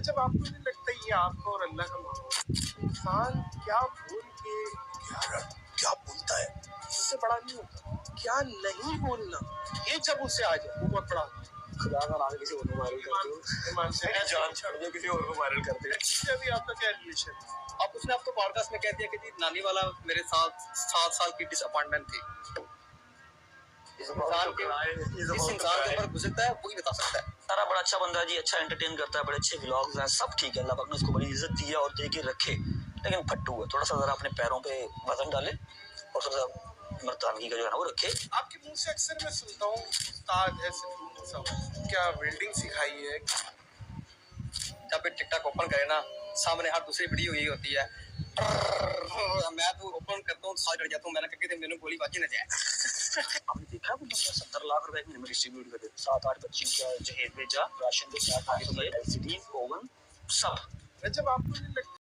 जब आपको नहीं लगता ये आपका और अल्लाह का मामला, इंसान क्या बोल के क्या बोलता है इससे बड़ा नहीं होता, क्या नहीं बोलना ये जब उसे आ जाए वो बहुत बड़ा। खुदा का नाम किसी और को वायरल करते हो, जान छोड़ दो किसी और को वायरल करते हो। इससे अभी आपका क्या रिलेशन? अब उसने आपको पॉडकास्ट में कह दिया कि जी नानी वाला मेरे साथ 7 साल की डिसअपॉइंटमेंट थी। इस इंसान के ऊपर गुजरता है वही बता सकता है। सारा बड़ा अच्छा बंदा है जी, अच्छा एंटरटेन करता है, बड़े अच्छे व्लॉग्स हैं, सब ठीक है, अल्लाह पाक ने उसको बड़ी इज्जत दी है और दे के रखे, लेकिन फट्टू है। थोड़ा सा जरा अपने पैरों पे वजन डाले और थोड़ा सा मर्दानगी का जो है ना वो रखे। आपके मुंह से अक्सर मैं सुनता हूँ उस्ताद है सिद्धू मूसा, क्या वेल्डिंग सिखाई है? जब भी टिकटॉक ओपन करे ना सामने हर दूसरी वीडियो यही होती है। मैं तो ओपन करता हूँ साथ डर जाता हूँ, मैंने कहा कि मेनू गोली बाजी न जाए। आपने देखा वो बंदा 70 लाख रुपए में डिस्ट्रीब्यूट कर देता, 7-8 बच्चियों का जहेज भेजा, राशन के साथ आगे LCD ओवन सब। जब आपको नहीं लगता